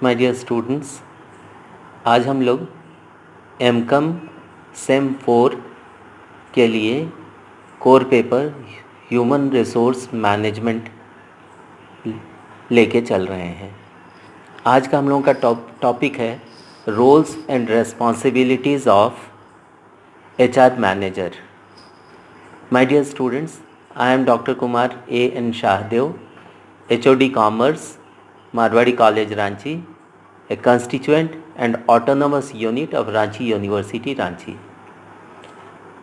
My dear students, आज हम लोग एमकम सेम 4 के लिए core paper human resource management लेके चल रहे हैं। आज का हम लोगों का टॉपिक है roles and responsibilities of HR manager. My dear students, I am doctor Kumar A.N. Shahdeo, HOD Commerce, Marwari College, Ranchi, a constituent and autonomous unit of Ranchi University, Ranchi.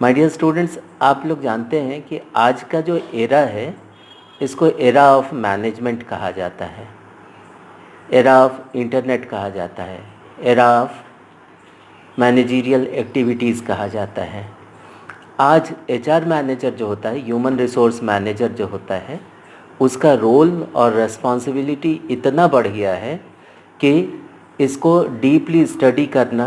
My dear students, आप लोग जानते हैं कि आज का जो era है इसको एरा ऑफ मैनेजमेंट कहा जाता है, एरा ऑफ इंटरनेट कहा जाता है, एरा ऑफ मैनेजरियल एक्टिविटीज़ कहा जाता है। आज HR मैनेजर जो होता है, ह्यूमन रिसोर्स मैनेजर जो होता है, उसका रोल और रेस्पॉन्सिबिलिटी इतना बढ़ गया है कि इसको डीपली स्टडी करना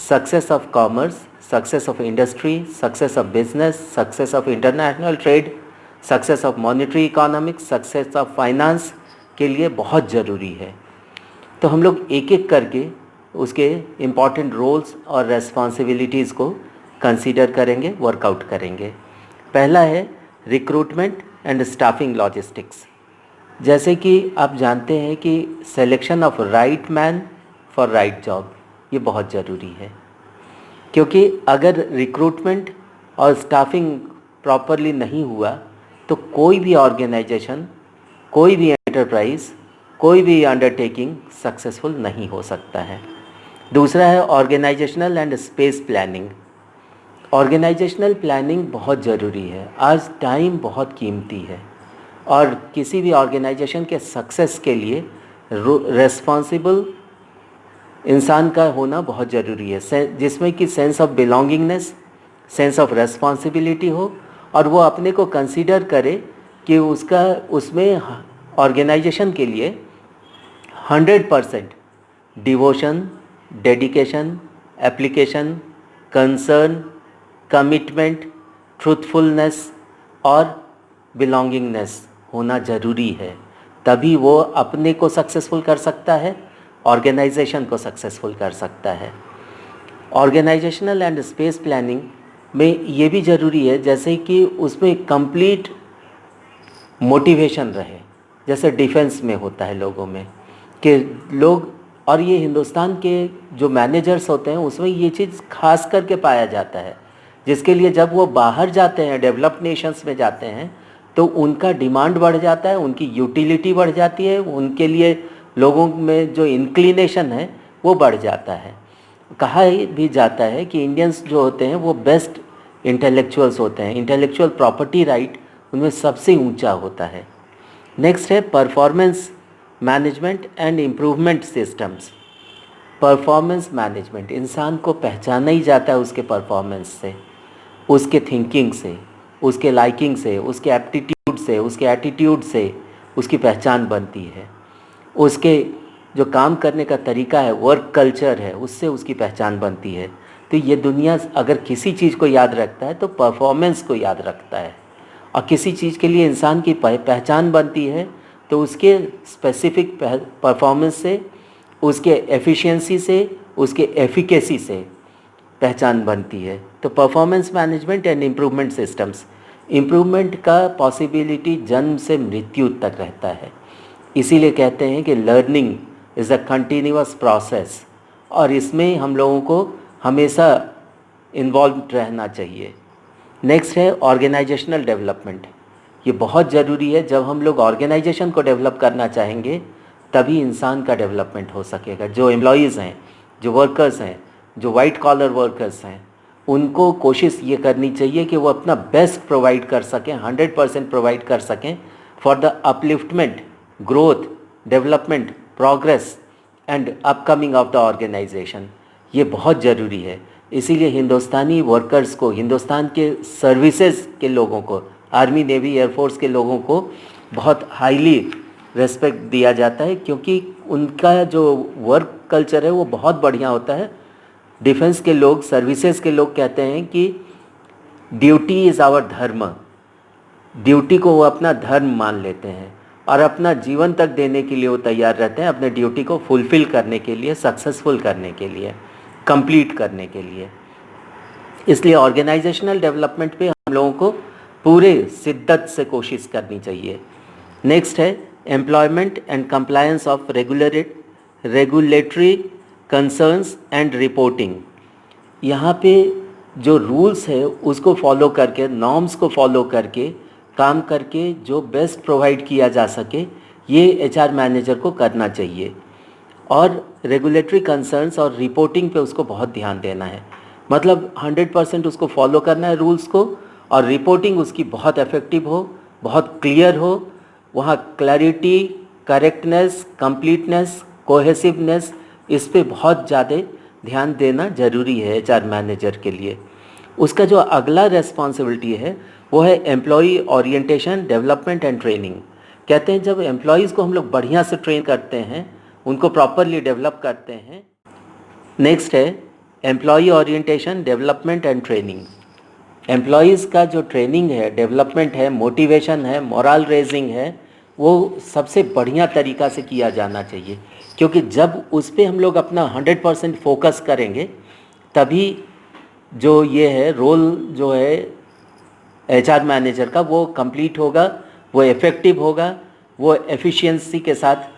success of commerce, success of industry, success of business, success of international trade, success of monetary economics, success of finance के लिए बहुत ज़रूरी है। तो हम लोग एक एक करके उसके इम्पॉर्टेंट रोल्स और रेस्पॉन्सिबिलिटीज़ को कंसीडर करेंगे, वर्कआउट करेंगे। पहला है रिक्रूटमेंट एंड स्टाफिंग लॉजिस्टिक्स। जैसे कि आप जानते हैं कि selection of right man for right job ये बहुत ज़रूरी है, क्योंकि अगर रिक्रूटमेंट और स्टाफिंग प्रॉपरली नहीं हुआ तो कोई भी ऑर्गेनाइजेशन, कोई भी एंटरप्राइज, कोई भी अंडरटेकिंग सक्सेसफुल नहीं हो सकता है। दूसरा है organizational and space planning. Organizational planning बहुत ज़रूरी है। आज टाइम बहुत कीमती है और किसी भी ऑर्गेनाइजेशन के सक्सेस के लिए रेस्पॉन्सिबल इंसान का होना बहुत ज़रूरी है, जिसमें कि sense of belongingness, sense of responsibility हो और वो अपने को कंसीडर करे कि उसमें ऑर्गेनाइजेशन के लिए 100% devotion, dedication, application, concern, commitment, truthfulness और बिलोंगिंगनेस होना ज़रूरी है। तभी वो अपने को सक्सेसफुल कर सकता है, ऑर्गेनाइजेशन को सक्सेसफुल कर सकता है। ऑर्गेनाइजेशनल एंड स्पेस प्लानिंग में ये भी ज़रूरी है जैसे कि उसमें कंप्लीट मोटिवेशन रहे, जैसे डिफेंस में होता है लोगों में कि लोग, और ये हिंदुस्तान के जो मैनेजर्स होते हैं उसमें ये चीज़ खास करके पाया जाता है, जिसके लिए जब वो बाहर जाते हैं, डेवलप्ड नेशंस में जाते हैं, तो उनका डिमांड बढ़ जाता है, उनकी यूटिलिटी बढ़ जाती है, उनके लिए लोगों में जो इंक्लिनेशन है वो बढ़ जाता है। कहा भी जाता है कि इंडियंस जो होते हैं वो बेस्ट इंटेलेक्चुअल्स होते हैं, इंटेलेक्चुअल प्रॉपर्टी राइट उनमें सबसे ऊंचा होता है। नेक्स्ट है performance management and improvement systems. Performance management, इंसान को पहचाना ही जाता है उसके परफॉर्मेंस से, उसके थिंकिंग से, उसके लाइकिंग से, उसके एप्टीट्यूड से, उसके एटीट्यूड से उसकी पहचान बनती है। उसके जो काम करने का तरीका है, वर्क कल्चर है, उससे उसकी पहचान बनती है। तो ये दुनिया अगर किसी चीज़ को याद रखता है तो परफॉर्मेंस को याद रखता है, और किसी चीज़ के लिए इंसान की पहचान बनती है तो उसके स्पेसिफिक परफॉर्मेंस से, उसके एफिशिएंसी से, उसके एफिकेसी से पहचान बनती है। तो performance management and improvement systems, improvement का पॉसिबिलिटी जन्म से मृत्यु तक रहता है। इसीलिए कहते हैं कि learning is a continuous process, और इसमें हम लोगों को हमेशा इन्वॉल्व रहना चाहिए। नेक्स्ट है ऑर्गेनाइजेशनल डेवलपमेंट। ये बहुत ज़रूरी है। जब हम लोग ऑर्गेनाइजेशन को डेवलप करना चाहेंगे तभी इंसान का डेवलपमेंट हो सकेगा। जो एम्प्लॉयज़ हैं, जो वर्कर्स हैं, जो वाइट कॉलर वर्कर्स हैं, उनको कोशिश ये करनी चाहिए कि वो अपना बेस्ट प्रोवाइड कर सकें, 100% प्रोवाइड कर सकें for the upliftment, growth, development, progress and upcoming of the organization. ये बहुत ज़रूरी है। इसीलिए हिंदुस्तानी वर्कर्स को, हिंदुस्तान के सर्विसेज के लोगों को, आर्मी, नेवी, एयरफोर्स के लोगों को बहुत हाईली रेस्पेक्ट दिया जाता है, क्योंकि उनका जो वर्क कल्चर है वो बहुत बढ़िया होता है। डिफेंस के लोग, सर्विसेज के लोग कहते हैं कि ड्यूटी इज़ आवर धर्म, ड्यूटी को वो अपना धर्म मान लेते हैं। और अपना जीवन तक देने के लिए वो तैयार रहते हैं, अपने ड्यूटी को फुलफ़िल करने के लिए, सक्सेसफुल करने के लिए, कंप्लीट करने के लिए। इसलिए ऑर्गेनाइजेशनल डेवलपमेंट पे हम लोगों को पूरे शिद्दत से कोशिश करनी चाहिए। नेक्स्ट है employment and compliance of regulatory concerns and reporting. यहाँ पे जो रूल्स है उसको फॉलो करके, नॉर्म्स को फॉलो करके काम करके जो बेस्ट प्रोवाइड किया जा सके, ये एचआर मैनेजर को करना चाहिए। और रेगुलेटरी कंसर्न्स और रिपोर्टिंग पे उसको बहुत ध्यान देना है, मतलब 100% उसको फॉलो करना है रूल्स को, और रिपोर्टिंग उसकी बहुत इफ़ेक्टिव हो, बहुत क्लियर हो, वहाँ क्लैरिटी, करेक्टनेस, कंप्लीटनेस, कोहेसिवनेस, इस पे बहुत ज़्यादा ध्यान देना ज़रूरी है एचआर मैनेजर के लिए। उसका जो अगला रेस्पॉन्सिबिलिटी है वो है employee orientation, development and training. कहते हैं जब एम्प्लॉयज़ को हम लोग बढ़िया से ट्रेन करते हैं, उनको प्रॉपरली डेवलप करते हैं। नेक्स्ट है employee orientation, development and training. Employees का जो ट्रेनिंग है, डेवलपमेंट है, मोटिवेशन है, मोरल रेजिंग है, वो सबसे बढ़िया तरीक़ा से किया जाना चाहिए, क्योंकि जब उस पर हम लोग अपना 100% फोकस करेंगे तभी जो ये है रोल जो है एचआर मैनेजर का वो कंप्लीट होगा, वो इफ़ेक्टिव होगा, वो एफिशिएंसी के साथ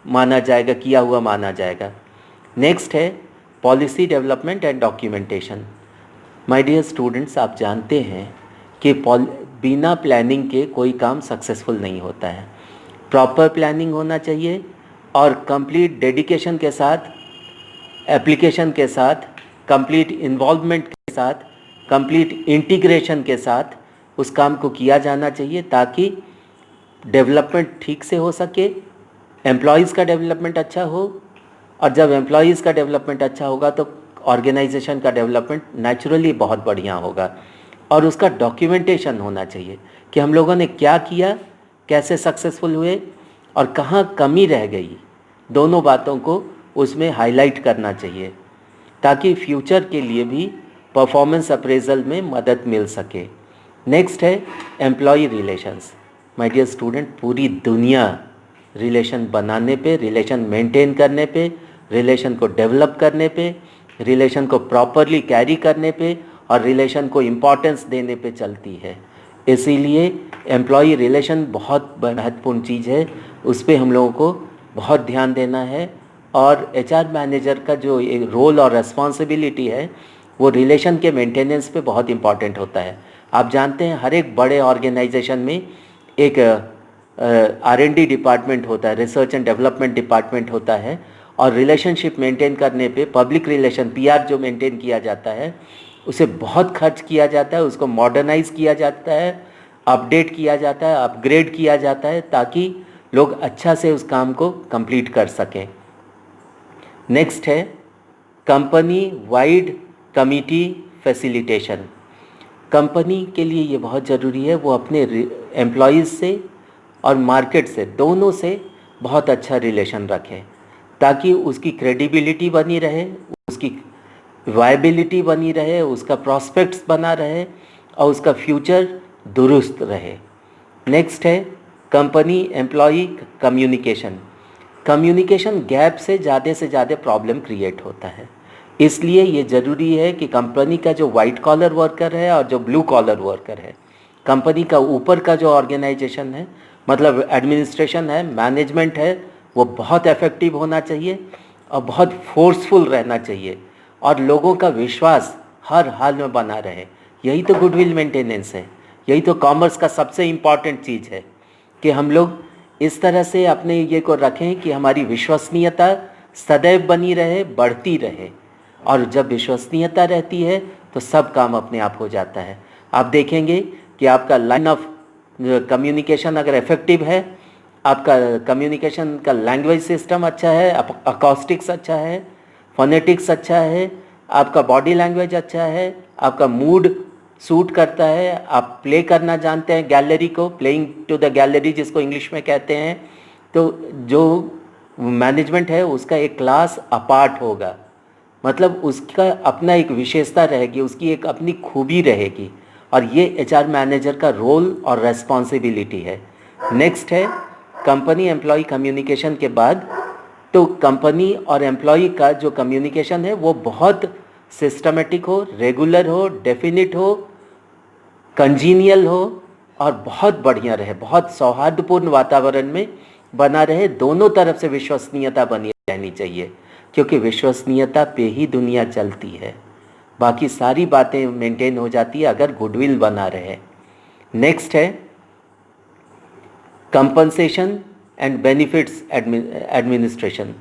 माना जाएगा, किया हुआ माना जाएगा। नेक्स्ट है policy development and documentation. My dear students, आप जानते हैं कि बिना प्लानिंग के कोई काम सक्सेसफुल नहीं होता है। प्रॉपर प्लानिंग होना चाहिए और कंप्लीट डेडिकेशन के साथ, एप्लीकेशन के साथ, कंप्लीट इन्वॉल्वमेंट के साथ, कंप्लीट इंटीग्रेशन के साथ उस काम को किया जाना चाहिए, ताकि डेवलपमेंट ठीक से हो सके, एम्प्लॉयज़ का डेवलपमेंट अच्छा हो, और जब एम्प्लॉयज़ का डेवलपमेंट अच्छा होगा तो ऑर्गेनाइजेशन का डेवलपमेंट नेचुरली बहुत बढ़िया होगा। और उसका डॉक्यूमेंटेशन होना चाहिए कि हम लोगों ने क्या किया, कैसे सक्सेसफुल हुए और कहाँ कमी रह गई। दोनों बातों को उसमें हाईलाइट करना चाहिए, ताकि फ्यूचर के लिए भी परफॉर्मेंस अप्रेजल में मदद मिल सके। नेक्स्ट है employee relations. My dear student, पूरी दुनिया रिलेशन बनाने पे, रिलेशन मेंटेन करने पे, रिलेशन को डेवलप करने पे, रिलेशन को प्रॉपरली कैरी करने पे और रिलेशन को इम्पॉर्टेंस देने पे चलती है। इसीलिए एम्प्लॉय रिलेशन बहुत महत्वपूर्ण चीज़ है, उस पर हम लोगों को बहुत ध्यान देना है। और एचआर मैनेजर का जो रोल और रेस्पॉन्सिबिलिटी है वो रिलेशन के मेंटेनेंस पे बहुत इम्पॉर्टेंट होता है। आप जानते हैं हर एक बड़े ऑर्गेनाइजेशन में एक R&D डिपार्टमेंट होता है, रिसर्च एंड डेवलपमेंट डिपार्टमेंट होता है, और रिलेशनशिप मेंटेन करने पे पब्लिक रिलेशन PR जो मेंटेन किया जाता है उसे बहुत खर्च किया जाता है, उसको मॉडर्नाइज किया जाता है, अपडेट किया जाता है, अपग्रेड किया जाता है, ताकि लोग अच्छा से उस काम को कंप्लीट कर सकें। नेक्स्ट है company wide committee facilitation. Company के लिए ये बहुत ज़रूरी है वो अपने एम्प्लॉयज़ से और मार्केट से, दोनों से बहुत अच्छा रिलेशन रखे, ताकि उसकी क्रेडिबिलिटी बनी रहे, उसकी वायबिलिटी बनी रहे, उसका प्रॉस्पेक्ट्स बना रहे और उसका फ्यूचर दुरुस्त रहे। नेक्स्ट है company employee communication. Communication gap से ज़्यादा प्रॉब्लम क्रिएट होता है, इसलिए ये ज़रूरी है कि कंपनी का जो वाइट कॉलर वर्कर है और जो ब्लू कॉलर वर्कर है, कंपनी का ऊपर का जो ऑर्गेनाइजेशन है, मतलब एडमिनिस्ट्रेशन है, मैनेजमेंट है, वो बहुत इफ़ेक्टिव होना चाहिए और बहुत फोर्सफुल रहना चाहिए और लोगों का विश्वास हर हाल में बना रहे। यही तो गुडविल मेंटेनेंस है, यही तो कॉमर्स का सबसे इम्पॉर्टेंट चीज़ है कि हम लोग इस तरह से अपने ये को रखें कि हमारी विश्वसनीयता सदैव बनी रहे, बढ़ती रहे। और जब विश्वसनीयता रहती है तो सब काम अपने आप हो जाता है। आप देखेंगे कि आपका लाइन ऑफ कम्युनिकेशन अगर इफेक्टिव है, आपका कम्युनिकेशन का लैंग्वेज सिस्टम अच्छा है, अकॉस्टिक्स अच्छा है, फोनेटिक्स अच्छा है, आपका बॉडी लैंग्वेज अच्छा है, आपका मूड सूट करता है, आप प्ले करना जानते हैं गैलरी को, प्लेइंग टू द गैलरी जिसको इंग्लिश में कहते हैं, तो जो मैनेजमेंट है उसका एक क्लास अपार्ट होगा, मतलब उसका अपना एक विशेषता रहेगी, उसकी एक अपनी खूबी रहेगी, और ये एचआर मैनेजर का रोल और रेस्पॉन्सिबिलिटी है। नेक्स्ट है कंपनी एम्प्लॉय कम्युनिकेशन के बाद तो कंपनी और एम्प्लॉय का जो कम्युनिकेशन है वो बहुत सिस्टमेटिक हो, रेगुलर हो, डेफिनिट हो, कंजीनियल हो और बहुत बढ़िया रहे, बहुत सौहार्दपूर्ण वातावरण में बना रहे। दोनों तरफ से विश्वसनीयता बनी रहनी चाहिए, क्योंकि विश्वसनीयता पे ही दुनिया चलती है। बाकी सारी बातें मेंटेन हो जाती है अगर गुडविल बना रहे। नेक्स्ट है compensation and benefits administration.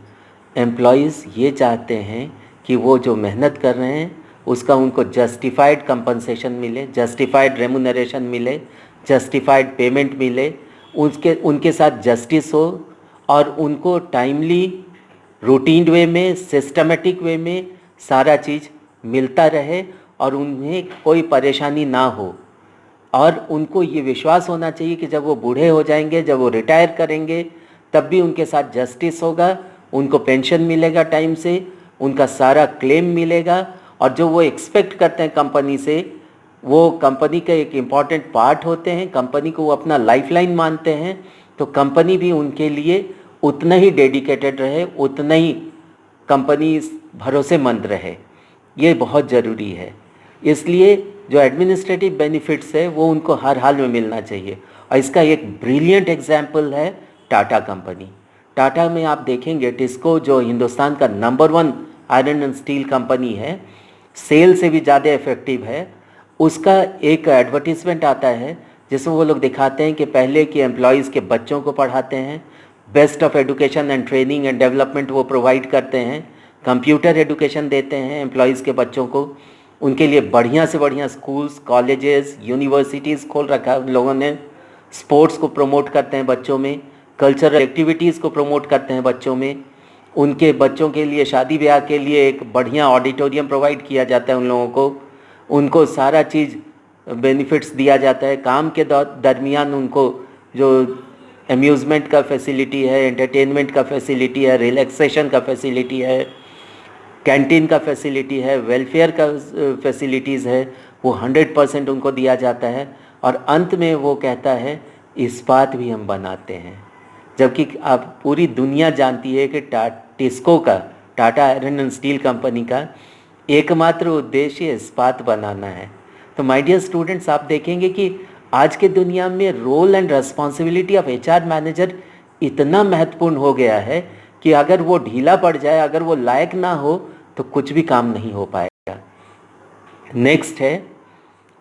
Employees ये चाहते हैं कि वो जो मेहनत कर रहे हैं उसका उनको जस्टिफाइड कंपनसेशन मिले, जस्टिफाइड रेमुनरेशन मिले, जस्टिफाइड पेमेंट मिले, उनके साथ जस्टिस हो और उनको टाइमली रूटीन वे में, सिस्टमेटिक वे में सारा चीज़ मिलता रहे और उन्हें कोई परेशानी ना हो। और उनको ये विश्वास होना चाहिए कि जब वो बूढ़े हो जाएंगे, जब वो रिटायर करेंगे, तब भी उनके साथ जस्टिस होगा, उनको पेंशन मिलेगा टाइम से, उनका सारा क्लेम मिलेगा और जो वो एक्सपेक्ट करते हैं कंपनी से, वो कंपनी का एक इम्पॉर्टेंट पार्ट होते हैं, कंपनी को वो अपना लाइफलाइन मानते हैं, तो कंपनी भी उनके लिए उतना ही डेडिकेटेड रहे, उतना ही कंपनी भरोसेमंद रहे। ये बहुत ज़रूरी है। इसलिए जो एडमिनिस्ट्रेटिव बेनिफिट्स है वो उनको हर हाल में मिलना चाहिए। और इसका एक ब्रिलियंट एग्जाम्पल है टाटा कंपनी। टाटा में आप देखेंगे टिस्को जो हिंदुस्तान का number 1 iron and steel company है, सेल से भी ज़्यादा इफेक्टिव है। उसका एक एडवर्टीज़मेंट आता है जिसमें वो लोग दिखाते हैं कि पहले के एम्प्लॉयज़ के बच्चों को पढ़ाते हैं, best of education and training and development वो प्रोवाइड करते हैं, कंप्यूटर एजुकेशन देते हैं एम्प्लॉयज़ के बच्चों को, उनके लिए बढ़िया से बढ़िया स्कूल्स, कॉलेजेस, यूनिवर्सिटीज़ खोल रखा है उन लोगों ने, स्पोर्ट्स को प्रमोट करते हैं बच्चों में, कल्चरल एक्टिविटीज़ को प्रमोट करते हैं बच्चों में, उनके बच्चों के लिए शादी ब्याह के लिए एक बढ़िया ऑडिटोरियम प्रोवाइड किया जाता है उन लोगों को, उनको सारा चीज़ बेनिफिट्स दिया जाता है। काम के दरमियान उनको जो अम्यूज़मेंट का फैसिलिटी है, एंटरटेनमेंट का फैसिलिटी है, रिलैक्सेशन का फैसिलिटी है, कैंटीन का फैसिलिटी है, वेलफेयर का फैसिलिटीज़ है, वो 100% उनको दिया जाता है। और अंत में वो कहता है इस्पात भी हम बनाते हैं, जबकि आप पूरी दुनिया जानती है कि टिस्को का, Tata iron and steel company का एकमात्र उद्देश्य इस्पात बनाना है। तो माय डियर स्टूडेंट्स, आप देखेंगे कि आज के दुनिया में role and responsibility of HR manager इतना महत्वपूर्ण हो गया है कि अगर वो ढीला पड़ जाए, अगर वो लायक ना हो, तो कुछ भी काम नहीं हो पाएगा। नेक्स्ट है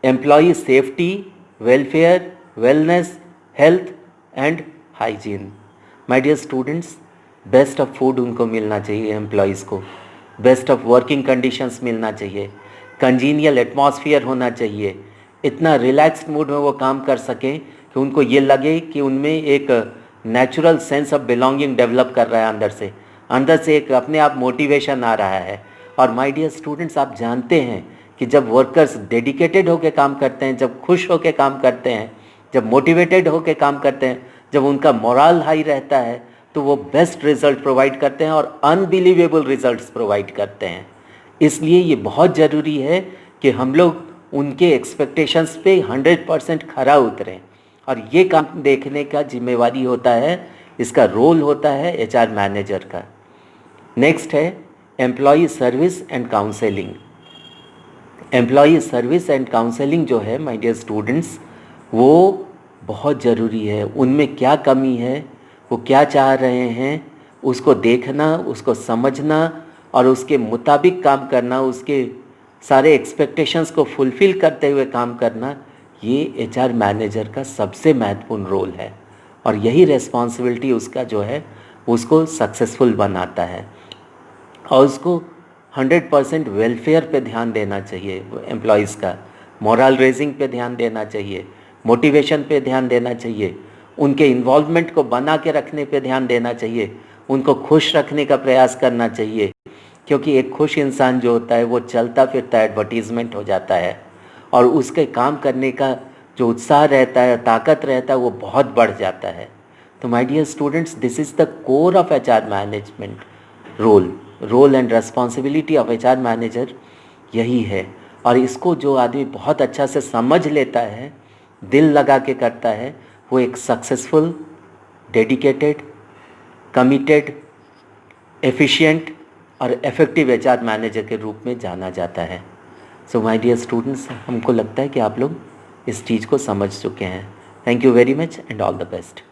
employee safety, welfare, wellness, health and hygiene. My dear students, best of food उनको मिलना चाहिए एम्प्लॉयज़ को, बेस्ट ऑफ वर्किंग कंडीशंस मिलना चाहिए, कंजीनियल एटमॉस्फेयर होना चाहिए, इतना रिलैक्स्ड मूड में वो काम कर सकें कि उनको ये लगे कि उनमें एक natural sense of belonging develop कर रहा है, अंदर से एक अपने आप मोटिवेशन आ रहा है। और माय डियर स्टूडेंट्स, आप जानते हैं कि जब वर्कर्स डेडिकेटेड होकर काम करते हैं, जब खुश होकर काम करते हैं, जब मोटिवेटेड होकर काम करते हैं, जब उनका मोरल हाई रहता है, तो वो बेस्ट रिजल्ट प्रोवाइड करते हैं और अनबिलीवेबल रिजल्ट्स प्रोवाइड करते हैं। इसलिए ये बहुत ज़रूरी है कि हम लोग उनके एक्सपेक्टेशंस पे 100% खरा उतरें, और ये काम देखने का जिम्मेवारी होता है, इसका रोल होता है एचआर मैनेजर का। नेक्स्ट है employee service and counselling. Employee service and counselling जो है माय डियर स्टूडेंट्स, वो बहुत ज़रूरी है। उनमें क्या कमी है, वो क्या चाह रहे हैं, उसको देखना, उसको समझना और उसके मुताबिक काम करना, उसके सारे एक्सपेक्टेशंस को फुलफ़िल करते हुए काम करना, ये एचआर मैनेजर का सबसे महत्वपूर्ण रोल है। और यही रिस्पॉन्सिबिलिटी उसका जो है उसको सक्सेसफुल बनाता है। और उसको 100% वेलफेयर पे ध्यान देना चाहिए, एम्प्लॉयज़ का मोरल रेजिंग पे ध्यान देना चाहिए, मोटिवेशन पे ध्यान देना चाहिए, उनके इन्वॉल्वमेंट को बना के रखने पे ध्यान देना चाहिए, उनको खुश रखने का प्रयास करना चाहिए, क्योंकि एक खुश इंसान जो होता है वो चलता फिरता एडवर्टीज़मेंट हो जाता है और उसके काम करने का जो उत्साह रहता है, ताकत रहता है, वो बहुत बढ़ जाता है। तो my dear students, this is the core of HR management role and responsibility of HR manager यही है। और इसको जो आदमी बहुत अच्छा से समझ लेता है, दिल लगा के करता है, वो एक सक्सेसफुल डेडिकेटेड, कमिटेड, एफिशिएंट और इफ़ेक्टिव एचआर मैनेजर के रूप में जाना जाता है। सो माय डियर स्टूडेंट्स, हमको लगता है कि आप लोग इस चीज़ को समझ चुके हैं। Thank you very much and all the best.